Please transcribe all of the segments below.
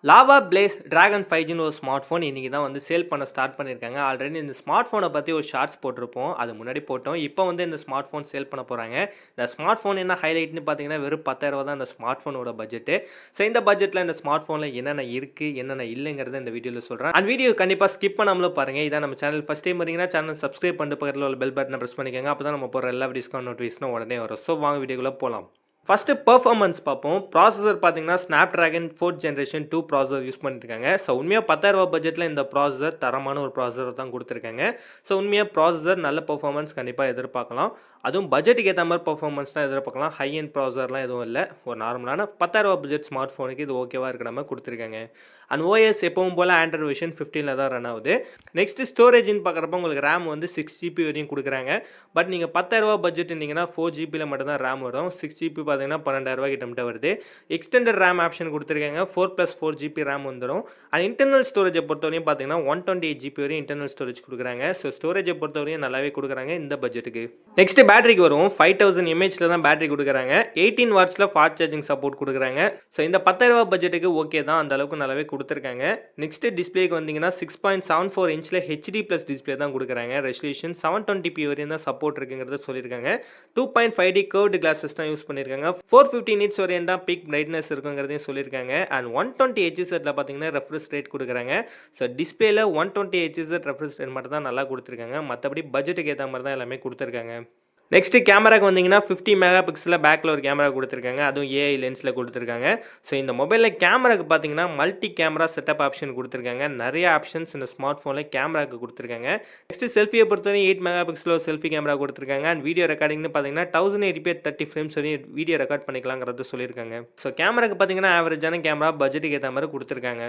Lava place dragon 5Gன்னு ஒரு smart phone இன்றைக்கி தான் வந்து சேல் பண்ண ஸ்டார்ட் பண்ணியிருக்காங்க. ஆல்ரெடி இந்த ஸ்மார்ட் ஃபோனை பற்றி ஒரு ஷார்ட்ஸ் போட்டிருப்போம். அது முன்னாடி போட்டோம். இப்போ வந்து இந்த ஸ்மார்ட் ஃபோன் சேல் பண்ண போகிறாங்க. இந்த ஸ்மார்ட் ஃபோன் என்ன ஹைலைட்னு பார்த்தீங்கன்னா, வெறும் 10,000 தான் இந்த ஸ்மார்ட் ஃபோனோட பட்ஜெட்டு. ஸோ இந்த பட்ஜெட்டில் இந்த ஸ்மார்ட் ஃபோனில் என்னென்ன இருக்குது, என்னென்ன இல்லைங்கிறத இந்த வீடியோவில் சொல்கிறேன். அந்த வீடியோ கண்டிப்பாக ஸ்கிப் பண்ணாமலும் பாருங்கள். இதான் நம்ம சேனல் ஃபஸ்ட் டைம் வரீங்கன்னா சேனல் சப்ஸ்கிரைப் பண்ணிட்டு பக்கத்தில் உள்ள பெல் பட்டனை ப்ரெஸ் பண்ணிக்கோங்க. அப்போ தான் நம்ம போகிற எல்லா வீடியோஸ்க்கும் நோட்டிஃபிகேஷனும் உடனே வரும். ஸோ வாங்க வீடியோக்குள்ளே போகலாம். ஃபஸ்ட்டு பெர்ஃபார்மன்ஸ் பார்ப்போம். ப்ராசஸர் பார்த்தீங்கன்னா Snapdragon 4th generation 2 processor use பண்ணியிருக்காங்க. ஸோ உண்மையாக 10,000 பட்ஜெட்டில் இந்த ப்ராசஸர் தரமான ஒரு ப்ராசஸர் தான் கொடுத்துருக்காங்க. ஸோ உண்மையாக ப்ராசஸர் நல்ல பெர்ஃபார்மன்ஸ் கண்டிப்பாக எதிர்பார்க்கலாம். அதுவும் பட்ஜெட்டுக்கு ஏற்ற மாதிரி பெர்ஃபார்மன்ஸ் தான் எதிர்பார்க்கலாம். ஹை எண்ட் ப்ராசஸர்லாம் எதுவும் இல்லை. ஒரு நார்மலான 10,000 பட்ஜெட் ஸ்மார்ட் ஃபோனுக்கு இது ஓகேவாக இருக்கிற மாதிரி கொடுத்துருக்காங்க. அண்ட் ஓஎஸ் எப்பவும் போல் ஆண்ட்ராய்டு வெர்ஷன் 15 தான் ரன் ஆகுது. நெக்ஸ்ட்டு ஸ்டோரேஜ்னு பார்க்குறப்ப உங்களுக்கு ரேம் வந்து 6GB வரையும் கொடுக்குறாங்க. பட் நீங்கள் 10,000 பட்ஜெட் இருந்தீங்கன்னா 4GB மட்டும்தான் ரேம் வரும். 6GB பார்த்தீங்கன்னா 12,000 கிட்ட வருது. எக்ஸ்டெண்டட் ரேம் ஆப்ஷன் கொடுத்துருக்காங்க. 4+4GB ரேம் வந்துடும். அண்ட் இன்டர்னல் ஸ்டோரேஜை பொறுத்தவரையும் பார்த்தீங்கன்னா 128GB வரையும் இன்டர்னல் ஸ்டோரேஜ் கொடுக்குறாங்க. ஸோ ஸ்டோரேஜை பொறுத்தவரையும் நல்லாவே கொடுக்குறாங்க இந்த பட்ஜெட்டுக்கு. நெக்ஸ்ட் பேட்டரிக்கு வரும். 5000 mAh தான் பேட்டரி கொடுக்குறாங்க. 18 வாட்ஸில் ஃபாஸ்ட் சார்ஜிங் சப்போர்ட் கொடுக்குறாங்க. ஸோ இந்த 10,000 பட்ஜெட்டுக்கு ஓகே தான், அந்த அளவுக்கு நல்லாவே கொடுத்துருக்காங்க. நெக்ஸ்ட் டிஸ்பிளேக்கு வந்தீங்கன்னா 6.74 இன்ச்சில் ஹெச்டி ப்ளஸ் டிஸ்பிளே தான் கொடுக்குறாங்க. ரெசல்யூஷன் 720p வரையும் தான் சப்போர்ட் இருக்குங்கிறத சொல்லியிருக்காங்க. 2.5D கர்வ்டு கிளாஸஸ் தான் யூஸ் பண்ணியிருக்காங்க. 450 nits வரையும் தான் பீக் பிரைட்னஸ் இருக்குங்கிறதையும் சொல்லியிருக்காங்க. அண்ட் 120 Hz பார்த்தீங்கன்னா ரெஃப்ரெஷ் ரேட் கொடுக்குறாங்க. ஸோ டிஸ்பிளேல 120 Hz ரெஃப்ரெஷ் ரேட் மட்டும் தான் நல்லா கொடுத்துருக்காங்க. மற்றபடி பட்ஜெட்டுக்கு ஏற்ற மாதிரி தான் எல்லாமே கொடுத்துருக்காங்க. நெக்ஸ்ட்டு கேமராக்கு வந்தீங்கன்னா 50 மெகா பிக்சலில் பேக்கில் ஒரு கேமரா கொடுத்துருக்காங்க. அதுவும் ஏஐ லென்ஸில் கொடுத்துருக்காங்க. ஸோ இந்த மொபைலில் கேமராக்கு பார்த்தீங்கன்னா மல்டி கேமரா செட்டப் ஆப்ஷன் கொடுத்துருக்காங்க. நிறைய ஆப்ஷன்ஸ் இந்த ஸ்மார்ட் ஃபோனில் கேமராக்கு கொடுத்துருக்காங்க. நெக்ஸ்ட்டு செல்ஃபியை பொறுத்தவரை 8 மெகா பிக்சலில் ஒரு செல்ஃபி கேமரா கொடுத்துருக்காங்க. அண்ட் வீடியோ ரெக்கார்டிங்னு பார்த்தீங்கன்னா 1080p 30 ஃப்ரேம்ஸ் வரையும் வீடியோ ரெக்கார்ட் பண்ணிக்கலாங்கிறது சொல்லியிருக்காங்க. ஸோ கேமராக்கு பார்த்தீங்கன்னா ஆவரேஜான கேமரா பட்ஜெட்டுக்கு ஏற்ற மாதிரி கொடுத்துருக்காங்க.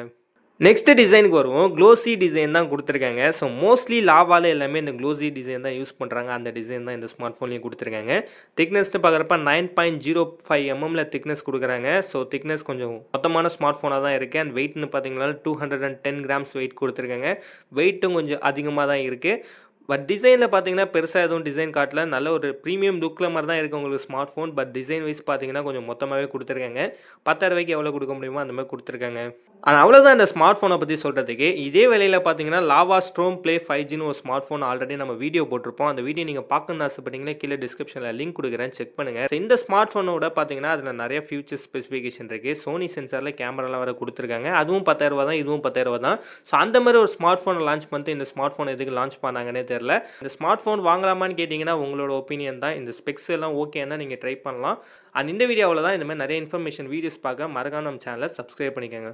நெக்ஸ்ட் டிசைனுக்கு வருவோம். க்ளோசி டிசைன் தான் கொடுத்துருக்காங்க. ஸோ மோஸ்ட்லி லாவால் எல்லாமே இந்த க்ளோசி டிசைன் தான் யூஸ் பண்ணுறாங்க. அந்த டிசைன் தான் இந்த ஸ்மார்ட் ஃபோன்லேயும் கொடுத்துருக்காங்க. திக்னஸ்ட்டு பார்க்குறப்ப 9.05 mm திக்னஸ் கொடுக்குறாங்க. ஸோ திக்னஸ் கொஞ்சம் மொத்தமான ஸ்மார்ட் ஃபோனாக தான் இருக்குது. அண்ட் வெயிட்னு பார்த்தீங்கன்னா 210 grams வெயிட் கொடுத்துருக்காங்க. வெயிட்டும் கொஞ்சம் அதிகமாக தான் இருக்குது. பட் டிசைனில் பார்த்தீங்கன்னா பெருசாக எதுவும் டிசைன் காட்டல. நல்ல ஒரு ப்ரீமியம் லுக்கில் மாதிரி தான் இருக்குது உங்களுக்கு smart phone. But design wise பார்த்தீங்கன்னா கொஞ்சம் மொத்தமாகவே கொடுத்துருக்காங்க. 10,000 எவ்வளோ கொடுக்க முடியுமோ அந்த மாதிரி கொடுத்துருக்காங்க. ஆனால் அவ்வளோதான் இந்த ஸ்மார்ட் ஃபோனை பற்றி சொல்கிறதுக்கு. இதே வேலையில் பார்த்தீங்கன்னா லாவா ஸ்ட்ரோம் ப்ளே 5Gன்னு ஒரு ஸ்மார்ட் ஃபோன் ஆல்ரெடி நம்ம வீடியோ போட்டிருப்போம். அந்த வீடியோ நீங்கள் பார்க்கணுன்னு ஆசைப்பட்டீங்கன்னா கீழே டிஸ்கிரிப்ஷனில் லிங்க் கொடுக்குறேன், செக் பண்ணுங்கள். இந்த ஸ்மார்ட் ஃபோனோட பார்த்தீங்கன்னா அதில் நிறைய ஃபியூச்சர் ஸ்பெசிஃபிகேஷன் இருக்குது. சோனி சென்சாரில் கேமராலாம் வர கொடுத்துருக்காங்க. அதுவும் 10,000 தான், இதுவும் 10,000 தான். ஸோ அந்த மாதிரி ஒரு ஸ்மார்ட் ஃபோனை லான்ச் பண்ணிட்டு இந்த ஸ்மார்ட் ஃபோன் எதுக்கு லான்ச் பண்ணாங்கன்னே தெரில. இந்த ஸ்மார்ட் ஃபோன் வாங்கலாமான்னு கேட்டிங்கன்னா உங்களோட ஒப்பீனியன் தான். இந்த ஸ்பெக்ஸ் எல்லாம் ஓகேன்னா நீங்கள் ட்ரை பண்ணலாம். அண்ட் இந்த வீடியோவில் தான் இந்த மாதிரி நிறைய இன்ஃபர்மேஷன் வீடியோஸ் பார்க்க மறக்காம நம்ம சேனலை சப்ஸ்கிரைப் பண்ணிக்கோங்க.